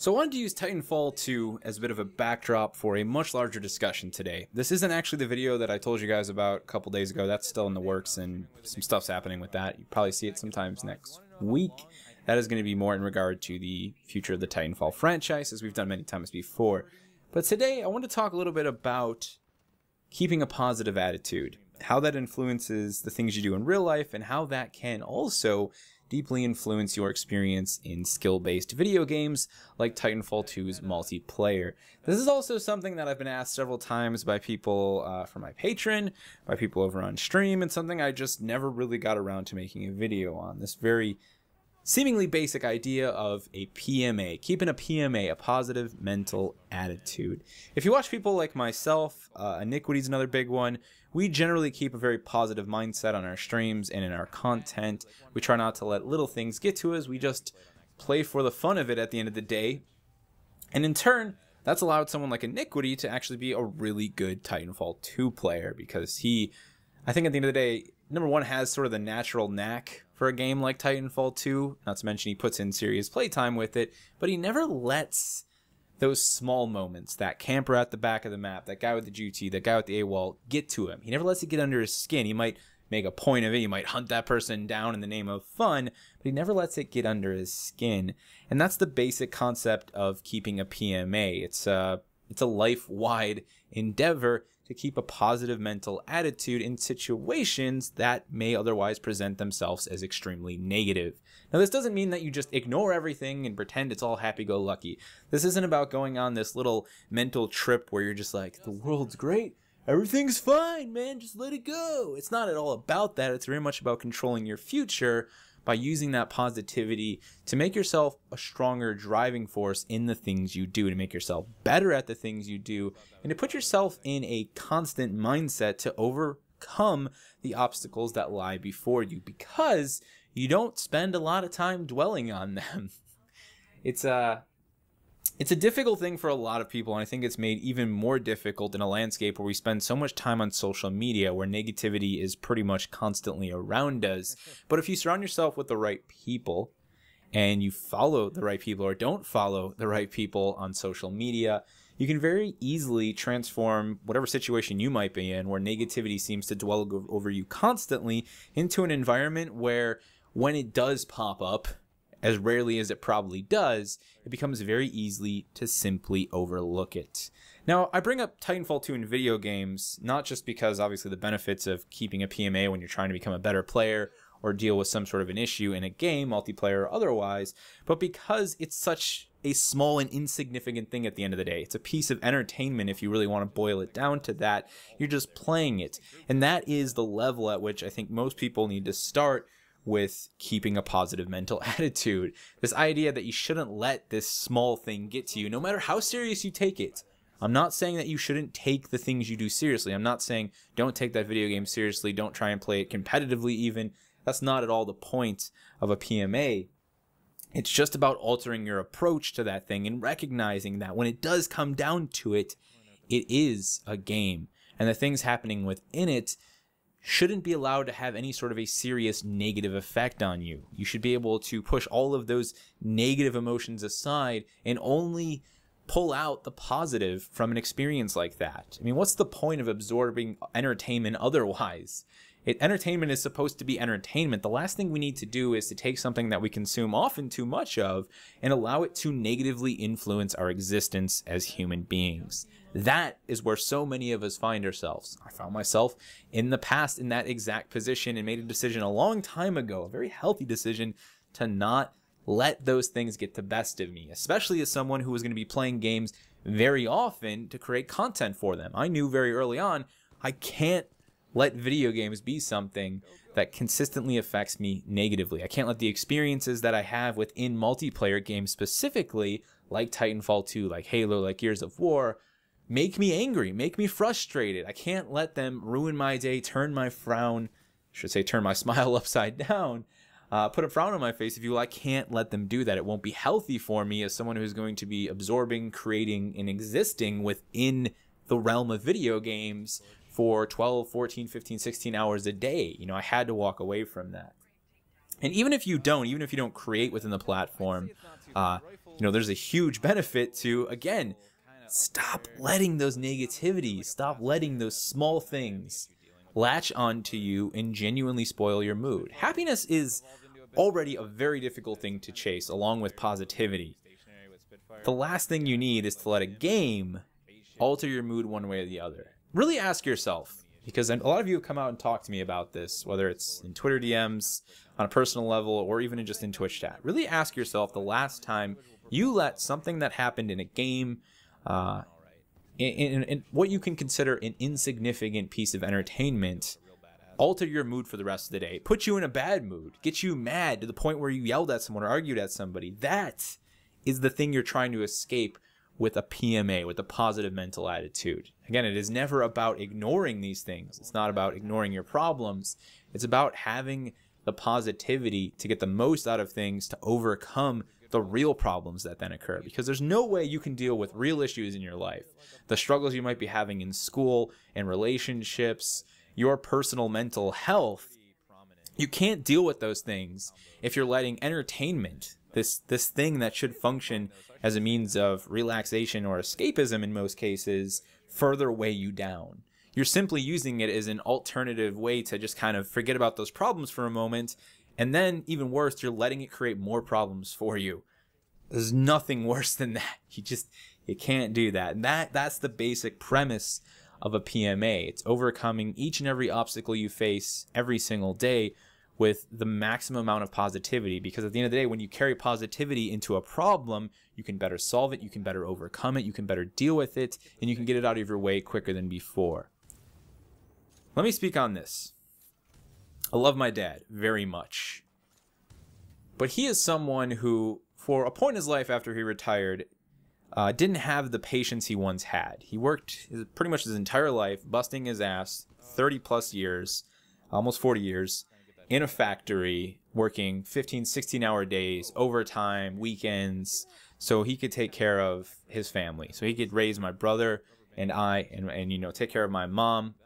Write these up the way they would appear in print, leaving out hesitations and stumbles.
So I wanted to use Titanfall 2 as a bit of a backdrop for a much larger discussion today. This isn't actually the video that I told you guys about a couple days ago. That's still in the works and some stuff's happening with that. You probably see it sometimes next week. That is going to be more in regard to the future of the Titanfall franchise, as we've done many times before. But today I want to talk a little bit about keeping a positive attitude, how that influences the things you do in real life, and how that can also deeply influence your experience in skill-based video games like Titanfall 2's multiplayer. This is also something that I've been asked several times by people from my Patreon, by people over on stream, and something I just never really got around to making a video on. This very seemingly basic idea of a PMA, keeping a PMA, a positive mental attitude. If you watch people like myself, Iniquity is another big one. We generally keep a very positive mindset on our streams and in our content. We try not to let little things get to us. We just play for the fun of it at the end of the day. And in turn, that's allowed someone like Iniquity to actually be a really good Titanfall 2 player, because he, I think at the end of the day, number one, has sort of the natural knack for a game like Titanfall 2. Not to mention he puts in serious playtime with it, but he never lets those small moments, that camper at the back of the map, that guy with the GT, that guy with the AWOL, get to him. He never lets it get under his skin. He might make a point of it. He might hunt that person down in the name of fun, but he never lets it get under his skin. And that's the basic concept of keeping a PMA. It's a life-wide endeavor to keep a positive mental attitude in situations that may otherwise present themselves as extremely negative. Now, this doesn't mean that you just ignore everything and pretend it's all happy-go-lucky. This isn't about going on this little mental trip where you're just like, the world's great, everything's fine, man, just let it go. It's not at all about that. It's very much about controlling your future by using that positivity to make yourself a stronger driving force in the things you do, to make yourself better at the things you do, and to put yourself in a constant mindset to overcome the obstacles that lie before you, because you don't spend a lot of time dwelling on them. It's a difficult thing for a lot of people, and I think it's made even more difficult in a landscape where we spend so much time on social media, where negativity is pretty much constantly around us. But if you surround yourself with the right people, and you follow the right people or don't follow the right people on social media, you can very easily transform whatever situation you might be in, where negativity seems to dwell over you constantly, into an environment where when it does pop up, as rarely as it probably does, it becomes very easy to simply overlook it. Now, I bring up Titanfall 2 in video games, not just because obviously the benefits of keeping a PMA when you're trying to become a better player or deal with some sort of an issue in a game, multiplayer or otherwise, but because it's such a small and insignificant thing at the end of the day. It's a piece of entertainment if you really want to boil it down to that. You're just playing it. And that is the level at which I think most people need to start with keeping a positive mental attitude. This idea that you shouldn't let this small thing get to you, no matter how serious you take it. I'm not saying that you shouldn't take the things you do seriously. I'm not saying don't take that video game seriously, don't try and play it competitively even. That's not at all the point of a PMA. It's just about altering your approach to that thing and recognizing that when it does come down to it, it is a game. And the things happening within it shouldn't be allowed to have any sort of a serious negative effect on you. You should be able to push all of those negative emotions aside and only pull out the positive from an experience like that. I mean, what's the point of absorbing entertainment otherwise? Entertainment is supposed to be entertainment. The last thing we need to do is to take something that we consume often too much of and allow it to negatively influence our existence as human beings. That is where so many of us find ourselves. I found myself in the past in that exact position and made a decision a long time ago, a very healthy decision, to not let those things get the best of me, especially as someone who was going to be playing games very often to create content for them. I knew very early on, I can't let video games be something that consistently affects me negatively. I can't let the experiences that I have within multiplayer games specifically, like Titanfall 2, like Halo, like Gears of War, make me angry, make me frustrated. I can't let them ruin my day, turn my smile upside down, put a frown on my face, if you will. I can't let them do that. It won't be healthy for me as someone who's going to be absorbing, creating, and existing within the realm of video games for 12, 14, 15, 16 hours a day. You know, I had to walk away from that. And even if you don't create within the platform, you know, there's a huge benefit to, again, stop letting those negativities, stop letting those small things latch onto you and genuinely spoil your mood. Happiness is already a very difficult thing to chase, along with positivity. The last thing you need is to let a game alter your mood one way or the other. Really ask yourself, because a lot of you have come out and talked to me about this, whether it's in Twitter DMs, on a personal level, or even just in Twitch chat. Really ask yourself the last time you let something that happened in a game, in what you can consider an insignificant piece of entertainment, alter your mood for the rest of the day, put you in a bad mood, get you mad to the point where you yelled at someone or argued at somebody. That is the thing you're trying to escape with a PMA, with a positive mental attitude. Again, it is never about ignoring these things. It's not about ignoring your problems. It's about having the positivity to get the most out of things, to overcome the real problems that then occur. Because there's no way you can deal with real issues in your life, the struggles you might be having in school and relationships, your personal mental health. You can't deal with those things if you're letting entertainment, this thing that should function as a means of relaxation or escapism in most cases, further weigh you down. You're simply using it as an alternative way to just kind of forget about those problems for a moment, and then, even worse, you're letting it create more problems for you. There's nothing worse than that. You can't do that. And that's the basic premise of a PMA. It's overcoming each and every obstacle you face every single day with the maximum amount of positivity, because at the end of the day, when you carry positivity into a problem, you can better solve it, you can better overcome it, you can better deal with it, and you can get it out of your way quicker than before. Let me speak on this. I love my dad very much, but he is someone who, for a point in his life after he retired, didn't have the patience he once had. He worked pretty much his entire life, busting his ass, 30 plus years, almost 40 years, in a factory, working 15, 16-hour days, overtime, weekends, so he could take care of his family. So he could raise my brother and I, and you know, take care of my mom,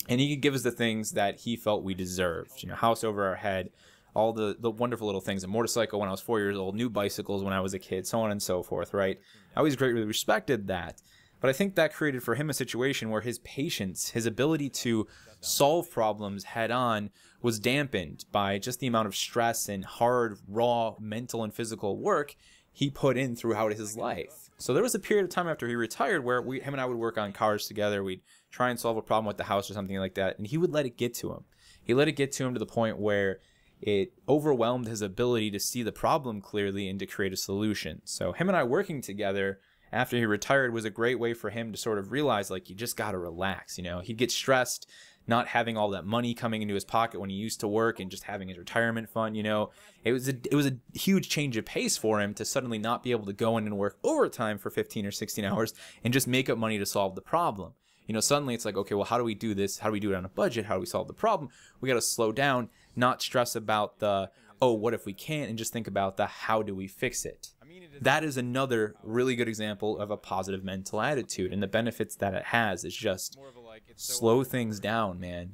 and he could give us the things that he felt we deserved. You know, house over our head, all the wonderful little things, a motorcycle when I was 4 years old, new bicycles when I was a kid, so on and so forth, right? I always greatly respected that. But I think that created for him a situation where his patience, his ability to solve problems head on, was dampened by just the amount of stress and hard, raw mental and physical work he put in throughout his life. So there was a period of time after he retired where him and I would work on cars together. We'd try and solve a problem with the house or something like that, and he would let it get to him. He let it get to him to the point where it overwhelmed his ability to see the problem clearly and to create a solution. So him and I working together after he retired was a great way for him to sort of realize, like, you just got to relax. You know, he'd get stressed not having all that money coming into his pocket when he used to work and just having his retirement fund. You know, it was a huge change of pace for him to suddenly not be able to go in and work overtime for 15 or 16 hours and just make up money to solve the problem. You know, suddenly it's like, okay, well, how do we do this? How do we do it on a budget? How do we solve the problem? We got to slow down, not stress about the, oh, what if we can't, and just think about the how do we fix it. That is another really good example of a positive mental attitude, and the benefits that it has is just slow things down, man,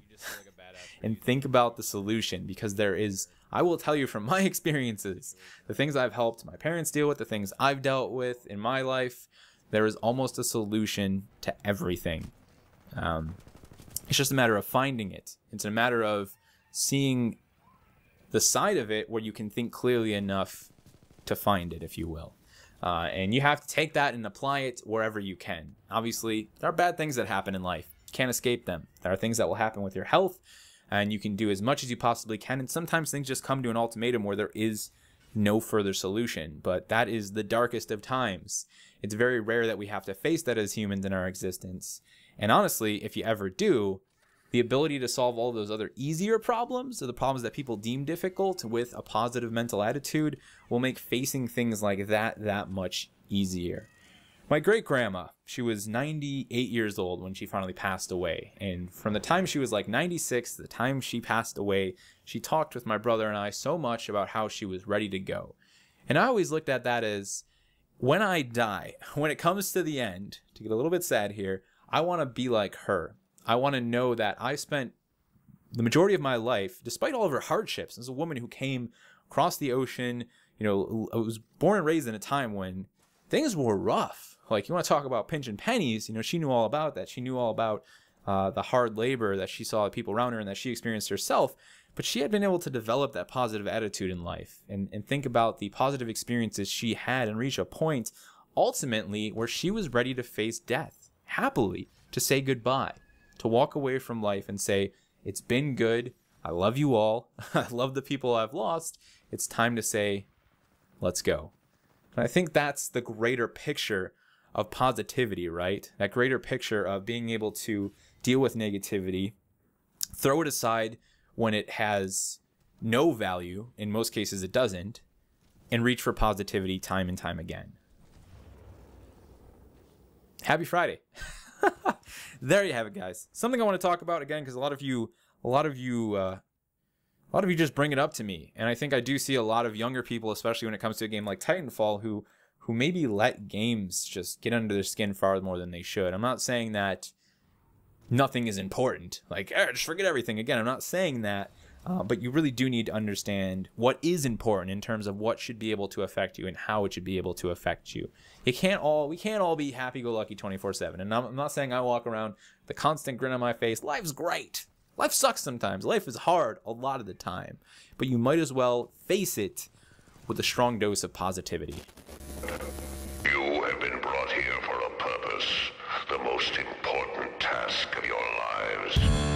and think about the solution, because there is, I will tell you from my experiences, the things I've helped my parents deal with, the things I've dealt with in my life, there is almost a solution to everything. It's just a matter of finding it. It's a matter of seeing the side of it where you can think clearly enough to find it, if you will. And you have to take that and apply it wherever you can. Obviously, there are bad things that happen in life. You can't escape them. There are things that will happen with your health, and you can do as much as you possibly can. And sometimes things just come to an ultimatum where there is no further solution. But that is the darkest of times. It's very rare that we have to face that as humans in our existence. And honestly, if you ever do, the ability to solve all those other easier problems, or the problems that people deem difficult, with a positive mental attitude will make facing things like that much easier. My great-grandma, she was 98 years old when she finally passed away. And from the time she was like 96 to the time she passed away, she talked with my brother and I so much about how she was ready to go. And I always looked at that as, when I die, when it comes to the end, to get a little bit sad here, I want to be like her. I want to know that I spent the majority of my life, despite all of her hardships, as a woman who came across the ocean, you know, was born and raised in a time when things were rough. Like, you want to talk about pinching pennies, you know, she knew all about that. She knew all about the hard labor that she saw people around her and that she experienced herself. But she had been able to develop that positive attitude in life and think about the positive experiences she had and reach a point ultimately where she was ready to face death happily, to say goodbye, to walk away from life and say, it's been good. I love you all. I love the people I've lost. It's time to say, let's go. And I think that's the greater picture of positivity, right? That greater picture of being able to deal with negativity, throw it aside when it has no value, in most cases it doesn't, and reach for positivity time and time again. Happy Friday. There you have it, guys. Something I want to talk about again, because a lot of you just bring it up to me, and I think I do see a lot of younger people, especially when it comes to a game like Titanfall, who maybe let games just get under their skin far more than they should. I'm not saying that nothing is important, like, just forget everything. Again, I'm not saying that, but you really do need to understand what is important in terms of what should be able to affect you and how it should be able to affect you. We can't all be happy-go-lucky 24/7. And I'm not saying I walk around with a constant grin on my face. Life's great. Life sucks sometimes. Life is hard a lot of the time. But you might as well face it with a strong dose of positivity. You have been brought here for a purpose, the most important task of your lives.